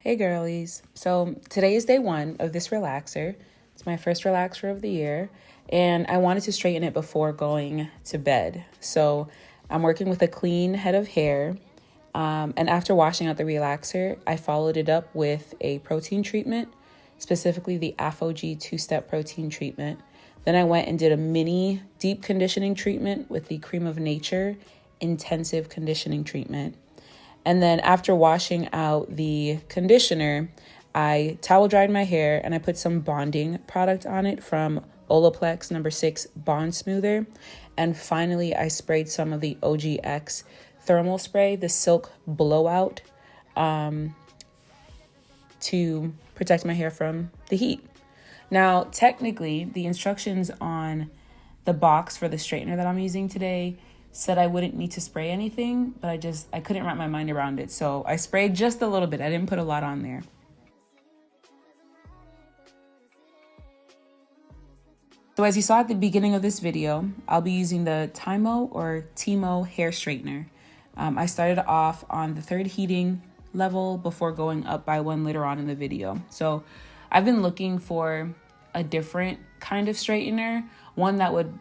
Hey girlies. So today is day one of this relaxer. It's my first relaxer of the year, and I wanted to straighten it before going to bed. So I'm working with a clean head of hair. And after washing out the relaxer, I followed it up with a protein treatment, specifically the AphoG two-step protein treatment. Then I went and did a mini deep conditioning treatment with the Cream of Nature intensive conditioning treatment. And then after washing out the conditioner, I towel dried my hair and I put some bonding product on it from Olaplex number 6 Bond Smoother. And finally, I sprayed some of the OGX thermal spray, the silk blowout, to protect my hair from the heat. Now, technically, the instructions on the box for the straightener that I'm using today said I wouldn't need to spray anything, but I couldn't wrap my mind around it. So I sprayed just a little bit. I didn't put a lot on there. So as you saw at the beginning of this video, I'll be using the TYMO or TYMO hair straightener. I started off on the 3rd heating level before going up by 1 later on in the video. So I've been looking for a different kind of straightener, one that would,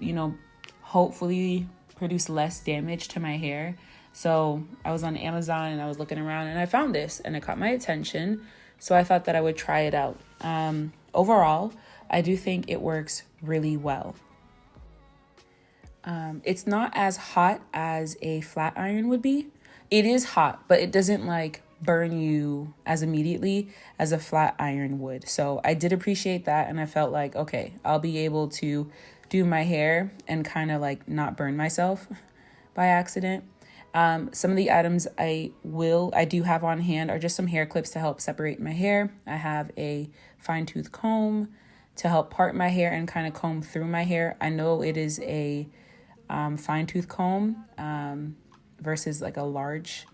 hopefully produce less damage to my hair. So I was on Amazon and I was looking around and I found this and it caught my attention. So I thought that I would try it out. Overall, I do think it works really well. It's not as hot as a flat iron would be. It is hot, but it doesn't burn you as immediately as a flat iron would. So I did appreciate that. And I felt like, okay, I'll be able to do my hair and kind of not burn myself by accident. Some of the items I do have on hand are just some hair clips to help separate my hair. I have a fine tooth comb to help part my hair and kind of comb through my hair. I know it is a fine tooth comb versus a large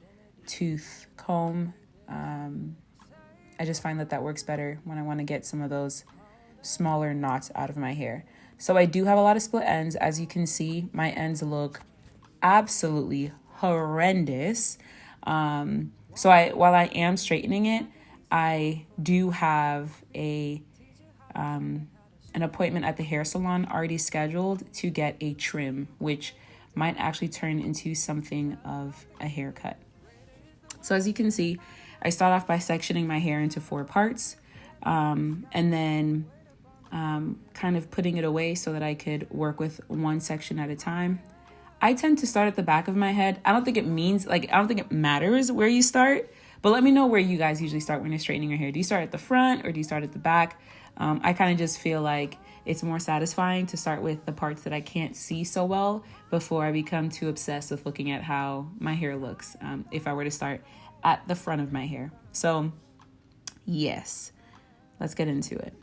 tooth comb. I just find that works better when I want to get some of those smaller knots out of my hair. So I do have a lot of split ends. As you can see, my ends look absolutely horrendous. While I am straightening it, I do have an appointment at the hair salon already scheduled to get a trim, which might actually turn into something of a haircut. So as you can see, I start off by sectioning my hair into 4 parts, and then kind of putting it away so that I could work with one section at a time. I tend to start at the back of my head. I don't think it matters where you start, but let me know where you guys usually start when you're straightening your hair. Do you start at the front or do you start at the back? I kind of just feel like it's more satisfying to start with the parts that I can't see so well before I become too obsessed with looking at how my hair looks if I were to start at the front of my hair. So yes, let's get into it.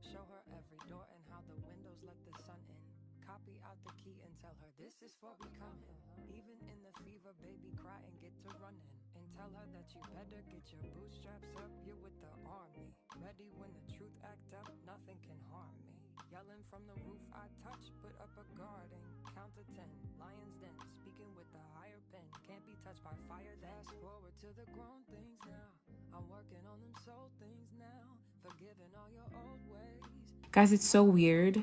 Show her every door and how the windows let the sun in. Copy out the key and tell her this is for becoming. Even in the fever, baby, cry and get to running. And tell her that you better get your bootstraps up. You're with the army. Ready when the truth act up, nothing can harm me. Yelling from the roof, I touch, put up a guard and count to 10. Lions den, speaking with the higher pen. Can't be touched by fire. Fast forward to the grown things now. I'm working on them soul things now. Forgiving all your old ways. Guys, it's so weird,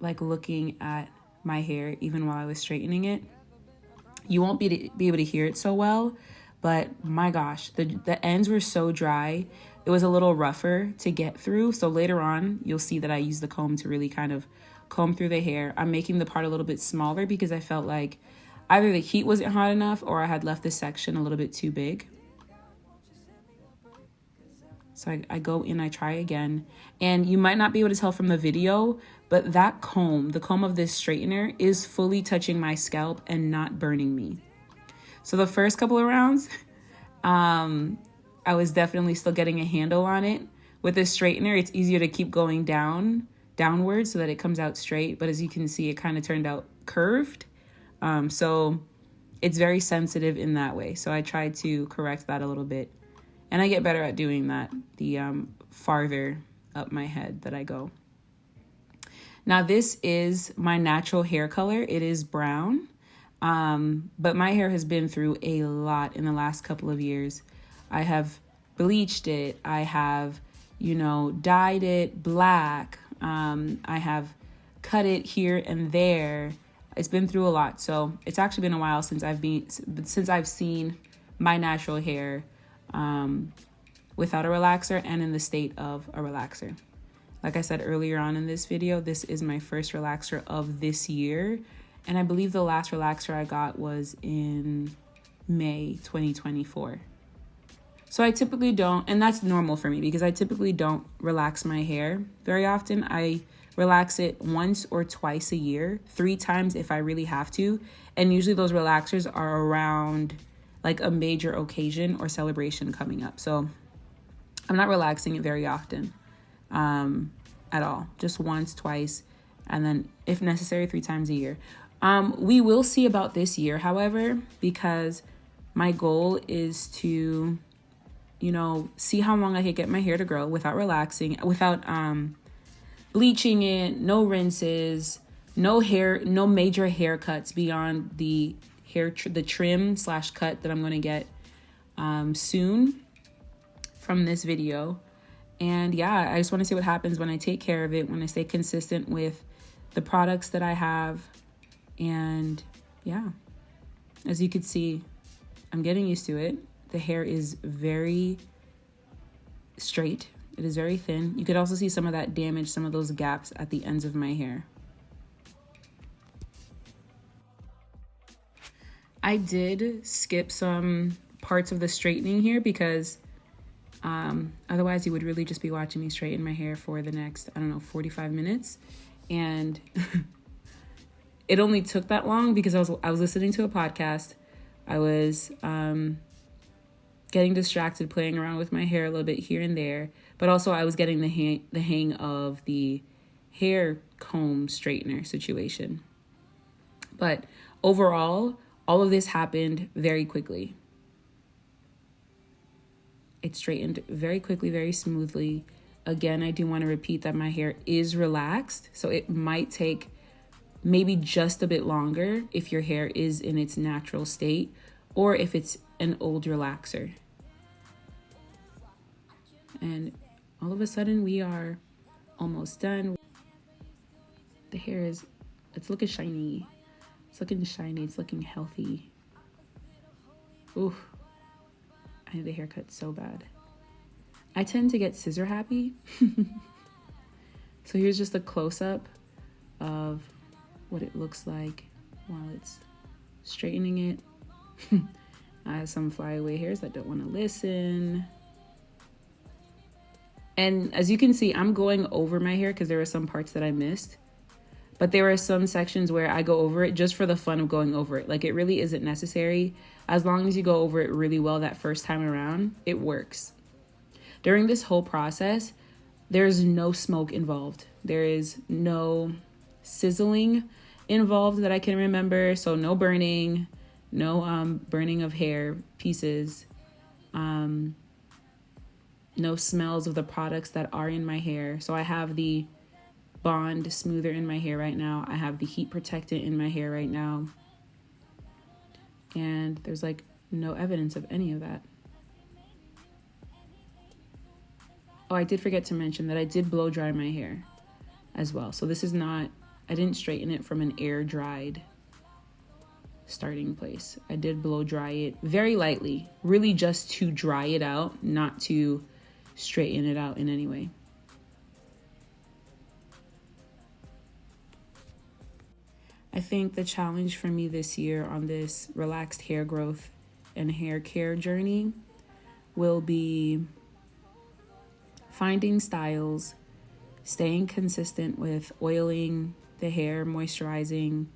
looking at my hair, even while I was straightening it. You won't be able to hear it so well, but my gosh, the ends were so dry. It was a little rougher to get through. So later on, you'll see that I use the comb to really kind of comb through the hair. I'm making the part a little bit smaller because I felt like either the heat wasn't hot enough or I had left this section a little bit too big. So I go in, I try again, and you might not be able to tell from the video, but that comb, the comb of this straightener, is fully touching my scalp and not burning me. So the first couple of rounds, I was definitely still getting a handle on it. With this straightener, it's easier to keep going downward so that it comes out straight. But as you can see, it kind of turned out curved. So it's very sensitive in that way. So I tried to correct that a little bit. And I get better at doing that the farther up my head that I go. Now this is my natural hair color. It is brown. But my hair has been through a lot in the last couple of years. I have bleached it. I have, dyed it black. I have cut it here and there. It's been through a lot. So it's actually been a while since I've seen my natural hair without a relaxer and in the state of a relaxer. Like I said earlier on in this video, this is my first relaxer of this year. And I believe the last relaxer I got was in May 2024. So I typically don't, and that's normal for me because I typically don't relax my hair very often. I relax it once or twice a year, 3 times if I really have to. And usually those relaxers are around like a major occasion or celebration coming up. So I'm not relaxing it very often at all, just once, twice, and then if necessary, 3 times a year. We will see about this year, however, because my goal is to, see how long I can get my hair to grow without relaxing, without bleaching it, no rinses, no major haircuts beyond the trim / cut that I'm going to get soon from this video. And yeah, I just want to see what happens when I take care of it, when I stay consistent with the products that I have. And yeah, as you can see, I'm getting used to it. The hair is very straight. It is very thin. You could also see some of that damage, some of those gaps at the ends of my hair. I did skip some parts of the straightening here because otherwise you would really just be watching me straighten my hair for the next, 45 minutes. And it only took that long because I was listening to a podcast. I was getting distracted, playing around with my hair a little bit here and there, but also I was getting the hang of the hair comb straightener situation. But overall, all of this happened very quickly. It straightened very quickly, very smoothly. Again, I do want to repeat that my hair is relaxed, so it might take maybe just a bit longer if your hair is in its natural state or if it's an old relaxer. And all of a sudden we are almost done. The hair it's looking shiny. It's looking shiny. It's looking healthy. Ooh, I need the haircut so bad. I tend to get scissor happy. So here's just a close-up of what it looks like while it's straightening it. I have some flyaway hairs that don't want to listen. And as you can see, I'm going over my hair because there are some parts that I missed. But there are some sections where I go over it just for the fun of going over it. Like, it really isn't necessary. As long as you go over it really well that first time around, it works. During this whole process, there's no smoke involved. There is no sizzling involved that I can remember. So no burning, no burning of hair pieces, no smells of the products that are in my hair. So I have the Bond smoother in my hair right now. I have the heat protectant in my hair right now. And there's like no evidence of any of that. Oh, I did forget to mention that I did blow dry my hair as well. So this is not, I didn't straighten it from an air dried starting place. I did blow dry it very lightly, really just to dry it out, not to straighten it out in any way. I think the challenge for me this year on this relaxed hair growth and hair care journey will be finding styles, staying consistent with oiling the hair, moisturizing,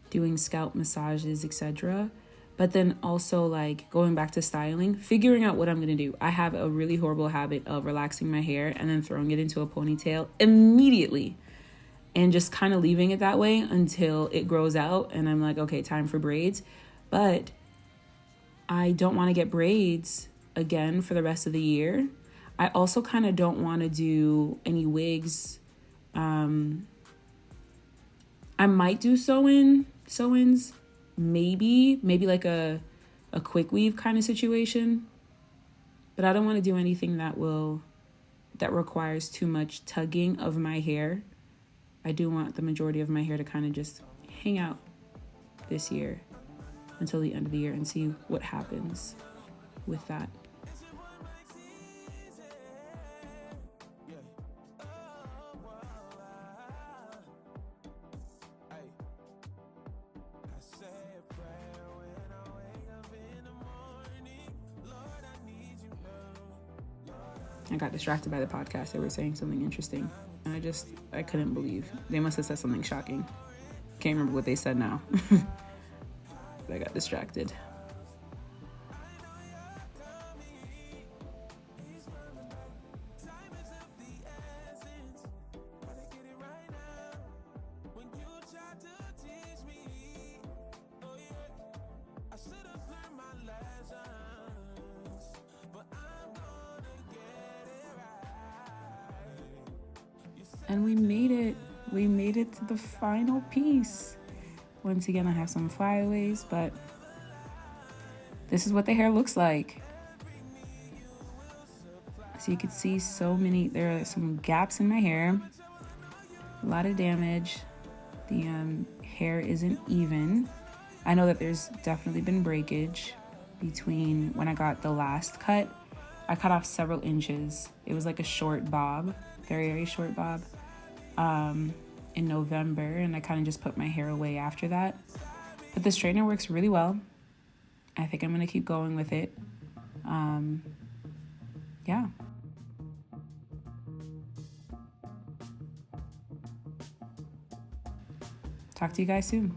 doing scalp massages, etc. But then also like going back to styling, figuring out what I'm going to do. I have a really horrible habit of relaxing my hair and then throwing it into a ponytail immediately and just kind of leaving it that way until it grows out and I'm like, okay, time for braids. But I don't want to get braids again for the rest of the year. I also kind of don't want to do any wigs. I might do sew-ins, maybe like a quick weave kind of situation. but I don't want to do anything that requires too much tugging of my hair. I do want the majority of my hair to kind of just hang out this year until the end of the year and see what happens with that. I got distracted by the podcast. They were saying something interesting, and I couldn't believe. They must have said something shocking. Can't remember what they said now. But I got distracted. And we made it. We made it to the final piece. Once again, I have some flyaways, but this is what the hair looks like. So you can see there are some gaps in my hair, a lot of damage. The hair isn't even. I know that there's definitely been breakage between when I got the last cut. I cut off several inches. It was like a short bob, very, very short bob, in November, and I kind of just put my hair away after that. But this straightener works really well. I think I'm going to keep going with it. Yeah. Talk to you guys soon.